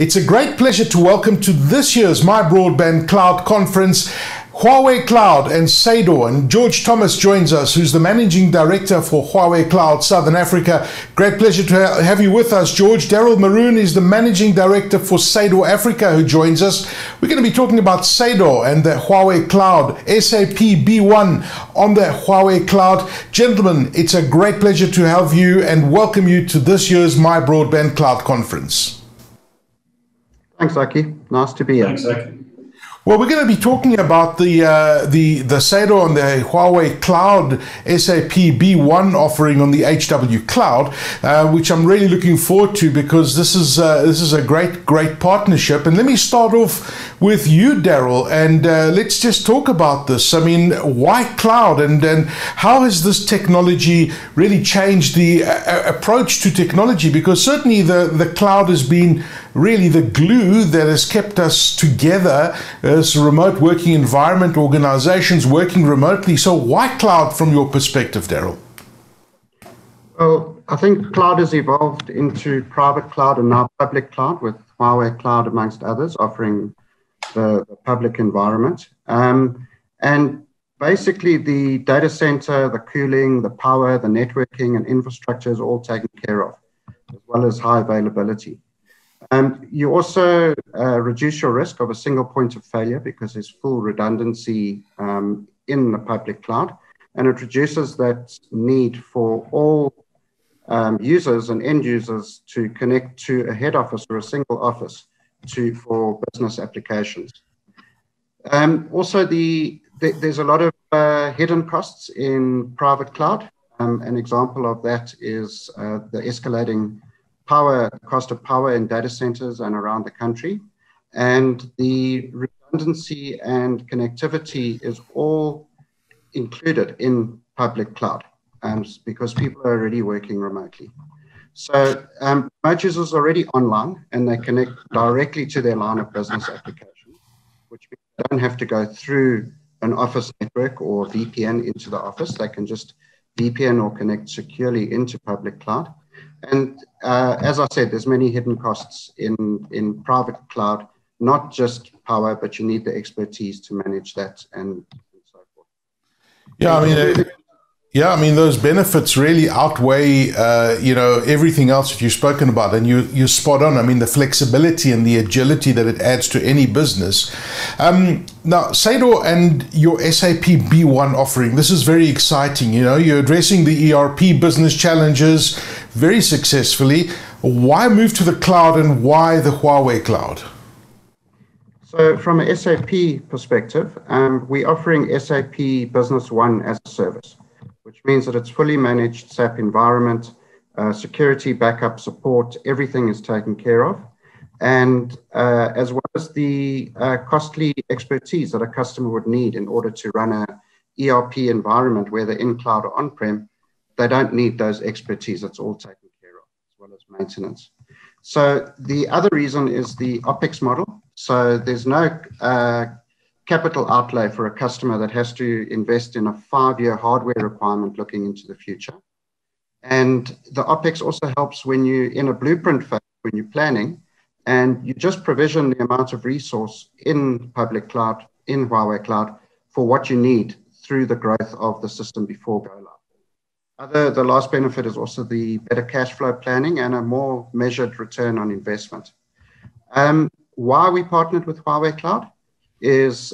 It's a great pleasure to welcome to this year's My Broadband Cloud Conference, Huawei Cloud and Seidor. And George Thomas joins us, who's the Managing Director for Huawei Cloud Southern Africa. Great pleasure to have you with us, George. Darryl Maroun is the Managing Director for Seidor Africa, who joins us. We're going to be talking about Seidor and the Huawei Cloud, SAP B1 on the Huawei Cloud. Gentlemen, it's a great pleasure to have you and welcome you to this year's My Broadband Cloud Conference. Thanks, Aki. Nice to be here. Thanks, Aki. Well, we're going to be talking about the Seidor and the Huawei Cloud SAP B1 offering on the HW Cloud, which I'm really looking forward to because this is a great partnership. And let me start off with you, Daryl, and let's just talk about this. I mean, why cloud, and how has this technology really changed the approach to technology? Because certainly the cloud has been really the glue that has kept us together as a remote working environment, organizations working remotely. So why cloud from your perspective, Daryl? Well, I think cloud has evolved into private cloud and now public cloud, with Huawei Cloud, amongst others, offering the public environment. And basically the data center, the cooling, the power, the networking and infrastructure is all taken care of, as well as high availability. You also reduce your risk of a single point of failure because there's full redundancy in the public cloud, and it reduces that need for all users and end users to connect to a head office or a single office for business applications. Also, there's a lot of hidden costs in private cloud. An example of that is the escalating cost of power in data centers and around the country. And the redundancy and connectivity is all included in public cloud because people are already working remotely. So remote users are already online and they connect directly to their line of business application, which means they don't have to go through an office network or VPN into the office. They can just VPN or connect securely into public cloud. And as I said, there's many hidden costs in private cloud, not just power, but you need the expertise to manage that and so forth. Yeah, I mean, those benefits really outweigh, everything else that you've spoken about, and you're spot on. I mean, the flexibility and the agility that it adds to any business. Now, Seidor and your SAP B1 offering, this is very exciting. You're addressing the ERP business challenges very successfully. Why move to the cloud and why the Huawei Cloud? So from an SAP perspective, we're offering SAP Business One as a service, which means that it's fully managed SAP environment, security, backup, support, everything is taken care of. And as well as the costly expertise that a customer would need in order to run an ERP environment, whether in cloud or on-prem, they don't need those expertise. It's all taken care of, as well as maintenance. So the other reason is the OpEx model. So there's no capital outlay for a customer that has to invest in a 5-year hardware requirement looking into the future. And the OpEx also helps when you're in a blueprint phase, when you're planning, and you just provision the amount of resource in public cloud, in Huawei Cloud, for what you need through the growth of the system before go live. The last benefit is also the better cash flow planning and a more measured return on investment. Why we partnered with Huawei Cloud is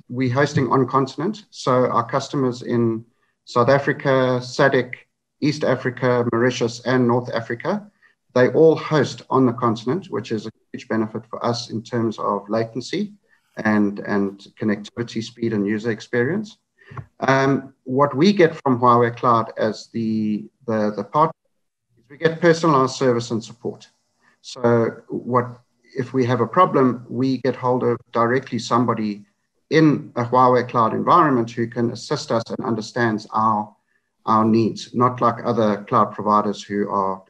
we're hosting on continent. So our customers in South Africa, SADC, East Africa, Mauritius, and North Africa, they all host on the continent, which is a huge benefit for us in terms of latency and connectivity speed and user experience. What we get from Huawei Cloud as the partner is we get personalized service and support. So if we have a problem, we get hold of directly somebody in a Huawei Cloud environment who can assist us and understands our needs, not like other cloud providers who are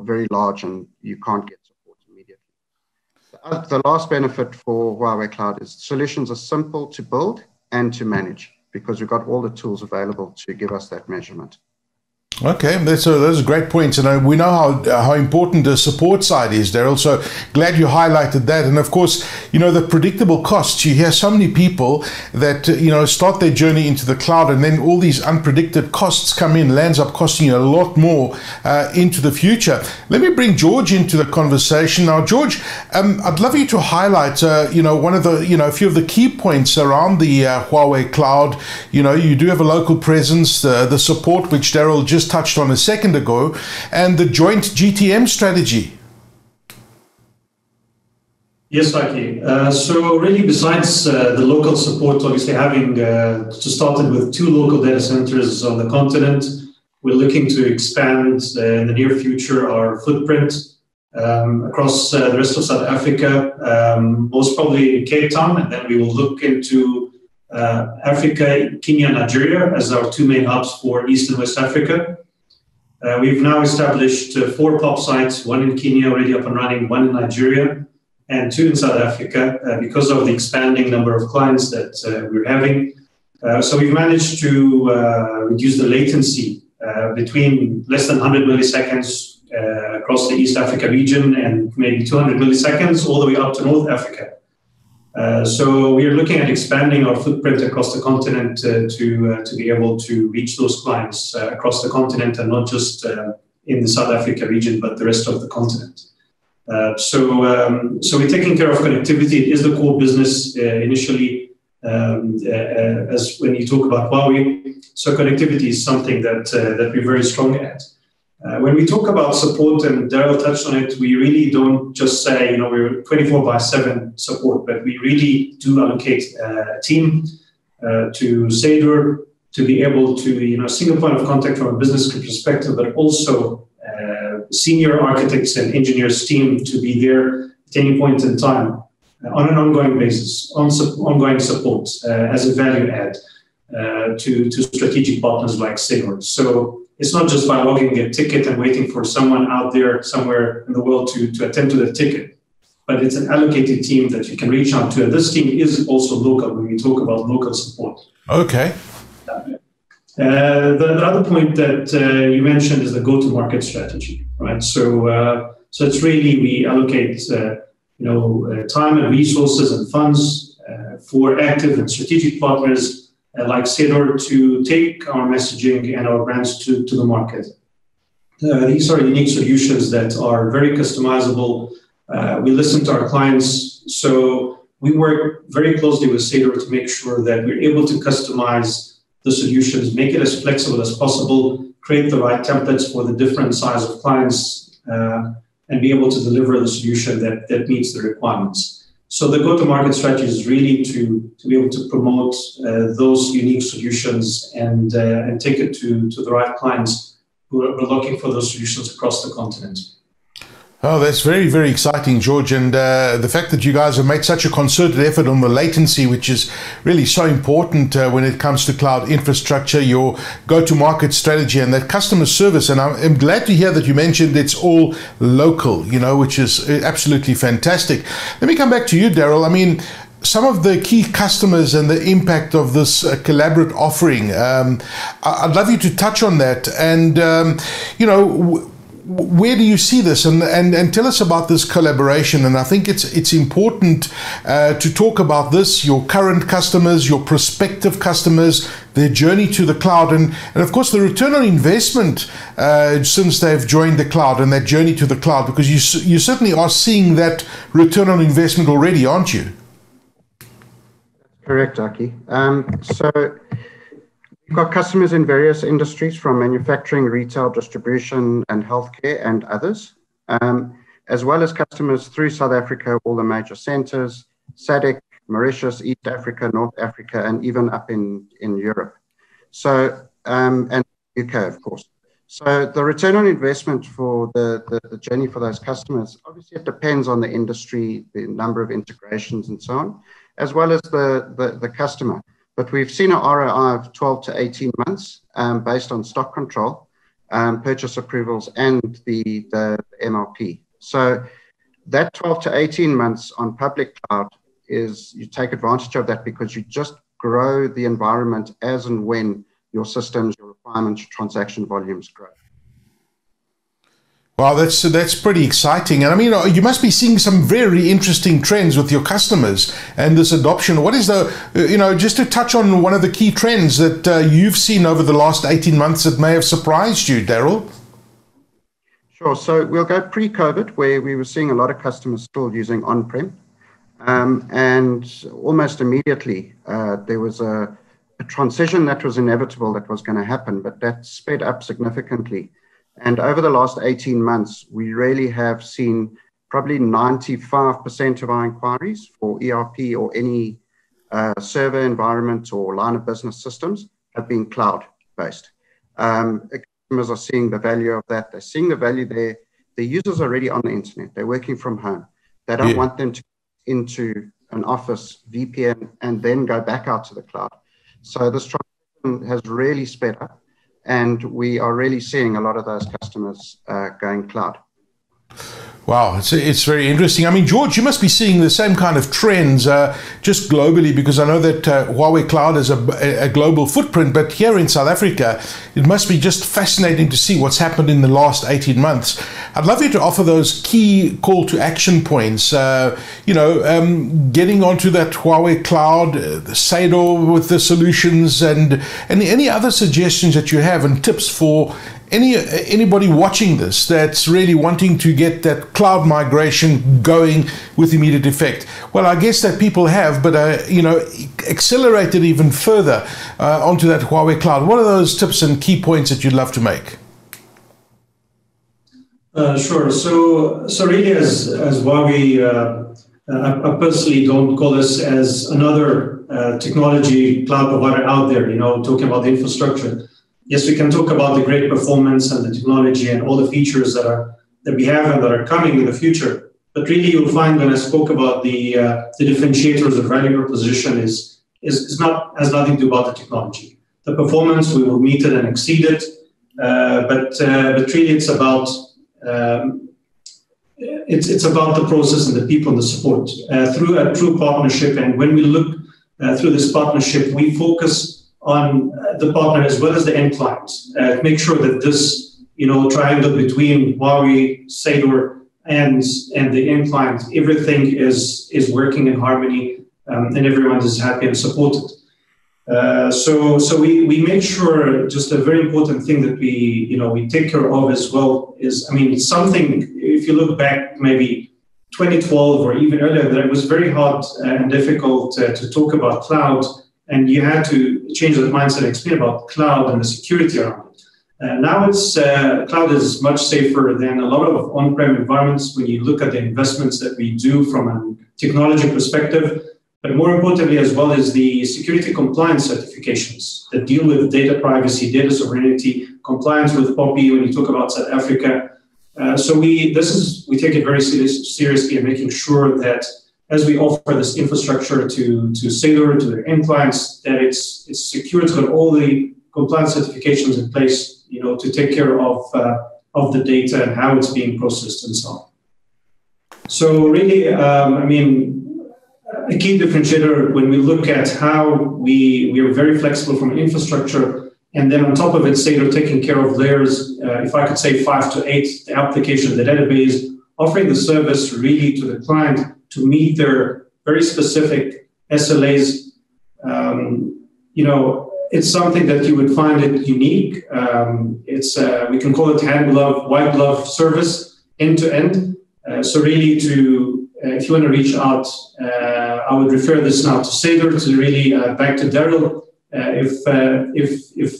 very large and you can't get support immediately. The last benefit for Huawei Cloud is solutions are simple to build and to manage, because we've got all the tools available to give us that measurement. Okay, those are great points, and we know how important the support side is, Daryl. So glad you highlighted that. And of course, the predictable costs. You hear so many people that start their journey into the cloud, and then all these unpredicted costs come in, lands up costing you a lot more into the future. Let me bring George into the conversation now. George, I'd love you to highlight, one of the, a few of the key points around the Huawei Cloud. You do have a local presence, the support which Daryl just touched on a second ago, and the joint GTM strategy. Yes, Aki. So really, besides the local support, obviously having to start it with 2 local data centers on the continent, we're looking to expand in the near future our footprint across the rest of South Africa, most probably in Cape Town, and then we will look into Africa, Kenya, Nigeria as our 2 main hubs for East and West Africa. We've now established 4 POP sites, 1 in Kenya already up and running, 1 in Nigeria, and 2 in South Africa because of the expanding number of clients that we're having. So we've managed to reduce the latency between less than 100 milliseconds across the East Africa region and maybe 200 milliseconds all the way up to North Africa. So we are looking at expanding our footprint across the continent to be able to reach those clients across the continent, and not just in the South Africa region, but the rest of the continent. So we're taking care of connectivity. It is the core business initially, as when you talk about Huawei. So connectivity is something that we're very strong at. When we talk about support, and Daryl touched on it, we really don't just say, we're 24/7 support, but we really do allocate a team to Seidor to be able to, single point of contact from a business perspective, but also senior architects and engineers team to be there at any point in time on an ongoing basis, ongoing support as a value add to strategic partners like Seidor. So it's not just by logging a ticket and waiting for someone out there somewhere in the world to attend to the ticket, but it's an allocated team that you can reach out to. And this team is also local when we talk about local support. Okay. The other point that you mentioned is the go-to-market strategy, right? So it's really, we allocate time and resources and funds for active and strategic partners like Seidor to take our messaging and our brands to the market. These are unique solutions that are very customizable. We listen to our clients, so we work very closely with Seidor to make sure that we're able to customize the solutions, make it as flexible as possible, create the right templates for the different size of clients, and be able to deliver the solution that meets the requirements. So the go-to-market strategy is really to be able to promote those unique solutions and take it to the right clients who are looking for those solutions across the continent. Oh, that's very, very exciting, George. And the fact that you guys have made such a concerted effort on the latency, which is really so important when it comes to cloud infrastructure, your go-to-market strategy and that customer service. And I'm glad to hear that you mentioned it's all local, which is absolutely fantastic. Let me come back to you, Daryl. I mean, some of the key customers and the impact of this collaborate offering, I'd love you to touch on that. And, where do you see this, and tell us about this collaboration? And I think it's important to talk about this, your current customers, your prospective customers, their journey to the cloud, and of course the return on investment since they've joined the cloud, and that journey to the cloud, because you certainly are seeing that return on investment already, aren't you? Correct, Aki. So we've got customers in various industries, from manufacturing, retail, distribution, and healthcare, and others, as well as customers through South Africa, all the major centers, SADC, Mauritius, East Africa, North Africa, and even up in Europe. So, and UK, of course. So the return on investment for the journey for those customers, obviously it depends on the industry, the number of integrations and so on, as well as the customer. But we've seen an ROI of 12 to 18 months based on stock control, purchase approvals, and the MRP. So that 12 to 18 months on public cloud is, you take advantage of that because you just grow the environment as and when your systems, your requirement transaction volumes grow. Well, that's pretty exciting. And I mean, you must be seeing some very interesting trends with your customers and this adoption. What is just to touch on one of the key trends that you've seen over the last 18 months that may have surprised you, Daryl? Sure. So we'll go pre-COVID, where we were seeing a lot of customers still using on-prem. And almost immediately, there was a transition that was inevitable that was going to happen, but that sped up significantly. And over the last 18 months, we really have seen probably 95% of our inquiries for ERP or any server environment or line of business systems have been cloud-based. Customers are seeing the value of that. They're seeing the value there. The users are already on the internet. They're working from home. They don't want them to into an office VPN and then go back out to the cloud. So this transition has really sped up, and we are really seeing a lot of those customers going cloud. Wow, it's very interesting. I mean, George, you must be seeing the same kind of trends just globally, because I know that Huawei Cloud has a global footprint, but here in South Africa, it must be just fascinating to see what's happened in the last 18 months. I'd love you to offer those key call to action points, getting onto that Huawei Cloud, the Seidor with the solutions, and any other suggestions that you have and tips for anybody watching this that's really wanting to get that cloud migration going with immediate effect. Well, I guess that people have, but accelerate it even further onto that Huawei Cloud. What are those tips and key points that you'd love to make? Sure. So really, as Huawei, I personally don't call this as another technology cloud provider out there. Talking about the infrastructure. Yes, we can talk about the great performance and the technology and all the features that we have and that are coming in the future. But really, you'll find when I spoke about the differentiators of value proposition has nothing to do about the technology. The performance, we will meet it and exceed it. But really, it's about the process and the people and the support through a true partnership. And when we look through this partnership, we focus on the partner as well as the end client. Make sure that this, triangle between Huawei, Seidor, and the end client, everything is working in harmony, and everyone is happy and supported. So we make sure, just a very important thing that we take care of as well is, something, if you look back maybe 2012 or even earlier, that it was very hard and difficult to talk about cloud. And you had to change that mindset and explain about cloud and the security around it. Now cloud is much safer than a lot of on-prem environments when you look at the investments that we do from a technology perspective. But more importantly, as well as the security compliance certifications that deal with data privacy, data sovereignty, compliance with POPI when you talk about South Africa. So we take it very seriously in making sure that as we offer this infrastructure to Seidor, to their end clients, that it's secure, it's got all the compliance certifications in place, to take care of the data and how it's being processed and so on. So really, a key differentiator when we look at how we are very flexible from an infrastructure, and then on top of it, Seidor taking care of layers, if I could say 5 to 8, the application, the database, offering the service really to the client to meet their very specific SLAs. It's something that you would find it unique. We can call it hand glove, white glove service, end to end. So really, if you want to reach out, I would refer this now to Seidor, to really back to Daryl. If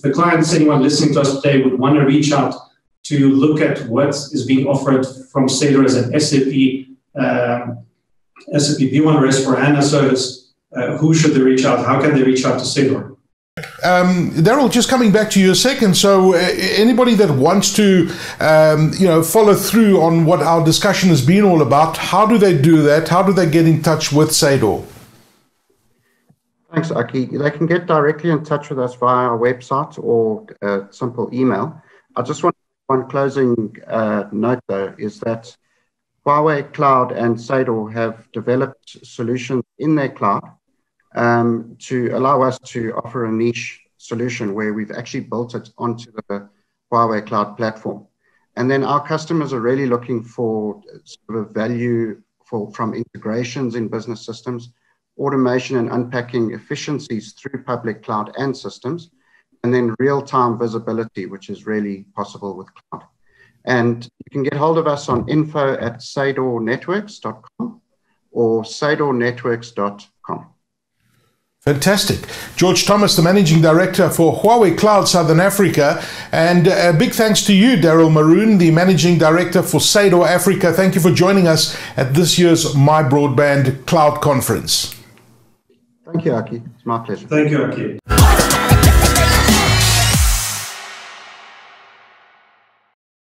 the clients, anyone listening to us today, would want to reach out to look at what is being offered from Seidor as an SAP B1 or S/4HANA service, who should they reach out? How can they reach out to Seidor? Daryl, just coming back to you a second. So anybody that wants to, follow through on what our discussion has been all about, how do they do that? How do they get in touch with Seidor? Thanks, Aki. They can get directly in touch with us via our website or a simple email. I just want one closing note, though, is that Huawei Cloud and Seidor have developed solutions in their cloud to allow us to offer a niche solution where we've actually built it onto the Huawei Cloud platform. And then our customers are really looking for sort of value from integrations in business systems, automation and unpacking efficiencies through public cloud and systems, and then real-time visibility, which is really possible with cloud. And you can get hold of us on info@seidornetworks.com or seidornetworks.com. Fantastic. George Thomas, the Managing Director for Huawei Cloud Southern Africa. And a big thanks to you, Darryl Maroun, the Managing Director for Seido Africa. Thank you for joining us at this year's My Broadband Cloud Conference. Thank you, Aki. It's my pleasure. Thank you, Aki.